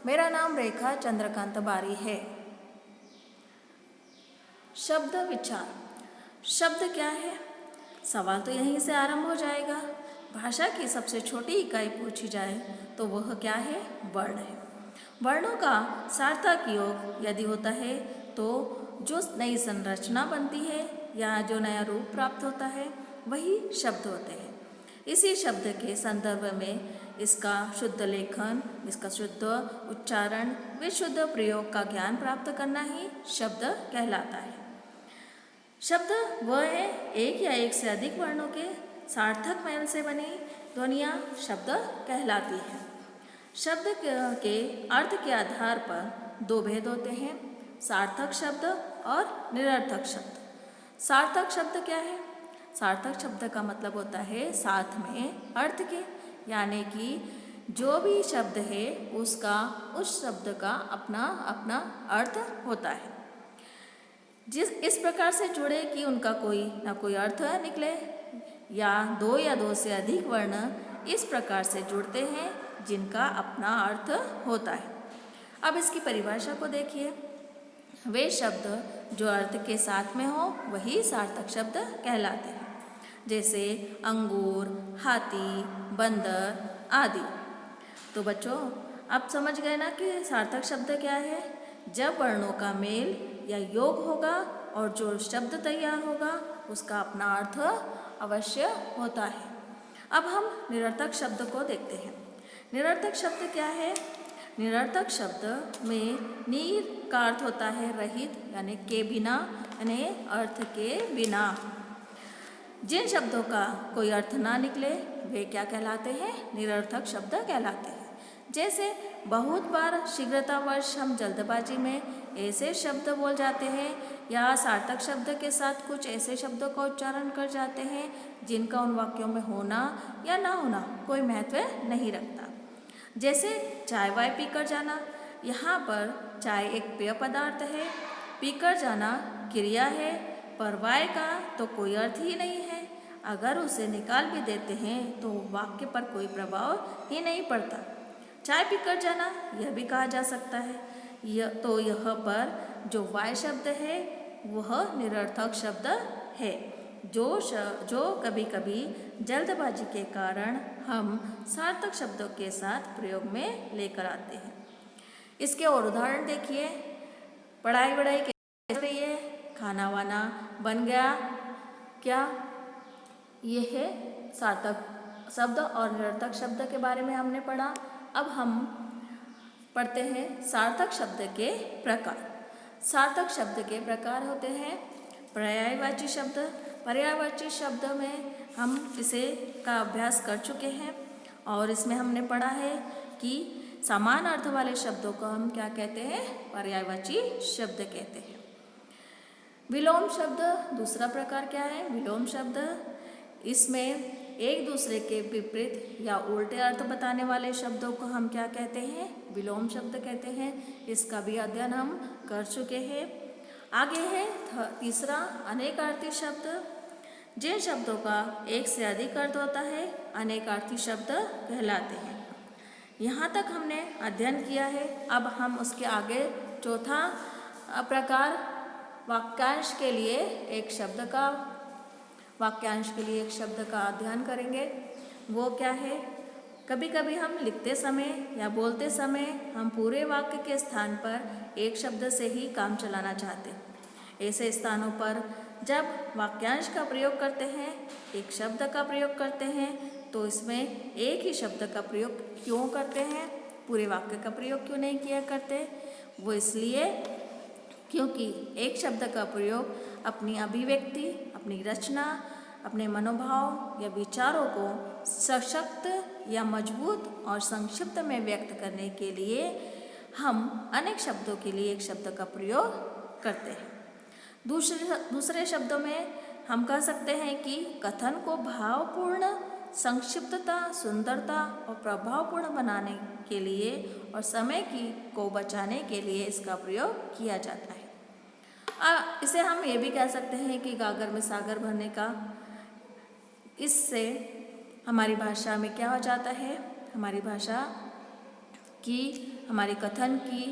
मेरा नाम रेखा चंद्रकांत बारी है। शब्द विचार। शब्द क्या है? सवाल तो यहीं से आरंभ हो जाएगा। भाषा की सबसे छोटी इकाई पूछी जाए तो वह क्या है? वर्ण है। वर्णों का सार्थक योग यदि होता है तो जो नई संरचना बनती है या जो नया रूप प्राप्त होता है वही शब्द होते हैं। इसी शब्द के संदर्भ में इसका शुद्ध लेखन, इसका शुद्ध उच्चारण, विशुद्ध प्रयोग का ज्ञान प्राप्त करना ही शब्द कहलाता है। शब्द वह है एक या एक से अधिक वर्णों के सार्थक मेल से बनी ध्वनियाँ शब्द कहलाती है। शब्द के अर्थ के आधार पर दो भेद होते हैं, सार्थक शब्द और निरर्थक शब्द। सार्थक शब्द क्या है? सार्थक शब्द का मतलब होता है साथ में अर्थ के, यानी कि जो भी शब्द है उसका उस शब्द का अपना अपना अर्थ होता है। इस प्रकार से जुड़े कि उनका कोई ना कोई अर्थ निकले, या दो से अधिक वर्ण इस प्रकार से जुड़ते हैं जिनका अपना अर्थ होता है। अब इसकी परिभाषा को देखिए। वे शब्द जो अर्थ के साथ में हो वही सार्थक शब्द कहलाते हैं, जैसे अंगूर, हाथी, बंदर आदि। तो बच्चों अब समझ गए ना कि सार्थक शब्द क्या है? जब वर्णों का मेल या योग होगा और जो शब्द तैयार होगा उसका अपना अर्थ अवश्य होता है। अब हम निरर्थक शब्द को देखते हैं। निरर्थक शब्द क्या है? निरर्थक शब्द में नीर का अर्थ होता है रहित, यानी के बिना, यानी अर्थ के बिना। जिन शब्दों का कोई अर्थ ना निकले वे क्या कहलाते हैं? निरर्थक शब्द कहलाते हैं। जैसे बहुत बार शीघ्रतावश हम जल्दबाजी में ऐसे शब्द बोल जाते हैं या सार्थक शब्द के साथ कुछ ऐसे शब्दों का उच्चारण कर जाते हैं जिनका उन वाक्यों में होना या ना होना कोई महत्व नहीं रखता। जैसे चाय वाय पीकर जाना। यहाँ पर चाय एक पेय पदार्थ है, पीकर जाना क्रिया है, पर वाय का तो कोई अर्थ ही नहीं है। अगर उसे निकाल भी देते हैं तो वाक्य पर कोई प्रभाव ही नहीं पड़ता। चाय पीकर जाना यह भी कहा जा सकता है। यह पर जो वाय शब्द है वह निरर्थक शब्द है, जो कभी कभी जल्दबाजी के कारण हम सार्थक शब्दों के साथ प्रयोग में लेकर आते हैं। इसके और उदाहरण देखिए। पढ़ाई वढ़ाई कैसे चल रही है? खाना वाना बन गया क्या? यह है सार्थक शब्द और निरर्थक शब्द के बारे में हमने पढ़ा। अब हम पढ़ते हैं सार्थक शब्द के प्रकार। सार्थक शब्द के प्रकार होते हैं पर्यायवाची शब्द। पर्यायवाची शब्द में हम इसे का अभ्यास कर चुके हैं और इसमें हमने पढ़ा है कि समान अर्थ वाले शब्दों को हम क्या कहते हैं? पर्यायवाची शब्द कहते हैं। विलोम शब्द दूसरा प्रकार क्या है? विलोम शब्द, इसमें एक दूसरे के विपरीत या उल्टे अर्थ बताने वाले शब्दों को हम क्या कहते हैं? विलोम शब्द कहते हैं। इसका भी अध्ययन हम कर चुके हैं। आगे है तीसरा अनेकार्थी शब्द। जिन शब्दों का एक से अधिक अर्थ होता है अनेकार्थी शब्द कहलाते हैं। यहाँ तक हमने अध्ययन किया है। अब हम उसके आगे चौथा प्रकार वाक्यांश के लिए एक शब्द का अध्ययन करेंगे। वो क्या है? कभी कभी हम लिखते समय या बोलते समय हम पूरे वाक्य के स्थान पर एक शब्द से ही काम चलाना चाहते हैं। ऐसे स्थानों पर जब वाक्यांश का प्रयोग करते हैं, एक शब्द का प्रयोग करते हैं, तो इसमें एक ही शब्द का प्रयोग क्यों करते हैं? पूरे वाक्य का प्रयोग क्यों नहीं किया करते? वो इसलिए क्योंकि एक शब्द का प्रयोग अपनी अभिव्यक्ति, अपनी रचना, अपने मनोभाव या विचारों को सशक्त या मजबूत और संक्षिप्त में व्यक्त करने के लिए हम अनेक शब्दों के लिए एक शब्द का प्रयोग करते हैं। दूसरे शब्दों में हम कह सकते हैं कि कथन को भावपूर्ण, संक्षिप्तता, सुंदरता और प्रभावपूर्ण बनाने के लिए और समय को बचाने के लिए इसका प्रयोग किया जाता है। इसे हम ये भी कह सकते हैं कि गागर में सागर भरने का। इससे हमारी भाषा में क्या हो जाता है? हमारी भाषा की हमारी कथन की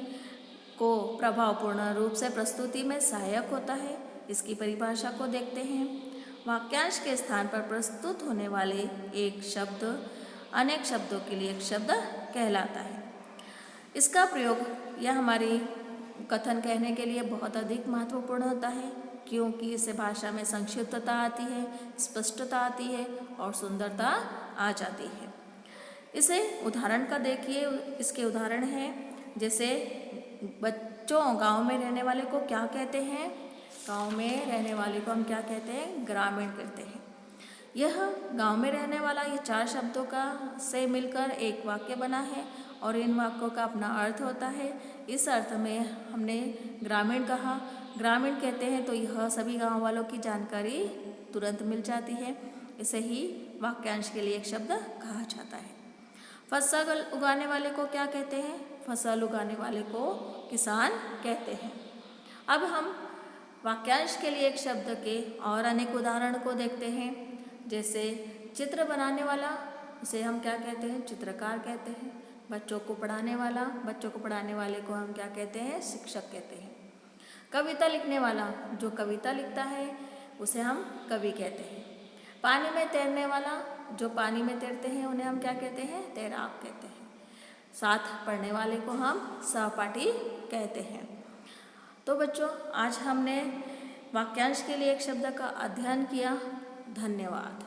को प्रभावपूर्ण रूप से प्रस्तुति में सहायक होता है। इसकी परिभाषा को देखते हैं। वाक्यांश के स्थान पर प्रस्तुत होने वाले एक शब्द अनेक शब्दों के लिए एक शब्द कहलाता है। इसका प्रयोग यह हमारी कथन कहने के लिए बहुत अधिक महत्वपूर्ण होता है, क्योंकि इससे भाषा में संक्षिप्तता आती है, स्पष्टता आती है और सुंदरता आ जाती है। इसे उदाहरण का देखिए। इसके उदाहरण हैं, जैसे बच्चों गांव में रहने वाले को क्या कहते हैं? गांव में रहने वाले को हम क्या कहते हैं? ग्रामीण कहते हैं। यह गांव में रहने वाला ये 4 शब्दों का से मिलकर एक वाक्य बना है और इन वाक्यों का अपना अर्थ होता है। इस अर्थ में हमने ग्रामीण कहा। ग्रामीण कहते हैं तो यह सभी गांव वालों की जानकारी तुरंत मिल जाती है। इसे ही वाक्यांश के लिए एक शब्द कहा जाता है। फसल उगाने वाले को क्या कहते हैं? फसल उगाने वाले को किसान कहते हैं। अब हम वाक्यांश के लिए एक शब्द के और अनेक उदाहरण को देखते हैं। जैसे चित्र बनाने वाला, उसे हम क्या कहते हैं? चित्रकार कहते हैं। बच्चों को पढ़ाने वाले को हम क्या कहते हैं? शिक्षक कहते हैं। कविता लिखने वाला, जो कविता लिखता है उसे हम कवि कहते हैं। पानी में तैरने वाला, जो पानी में तैरते हैं उन्हें हम क्या कहते हैं? तैराक कहते हैं। साथ पढ़ने वाले को हम सहपाठी कहते हैं। तो बच्चों, आज हमने वाक्यांश के लिए एक शब्द का अध्ययन किया। धन्यवाद।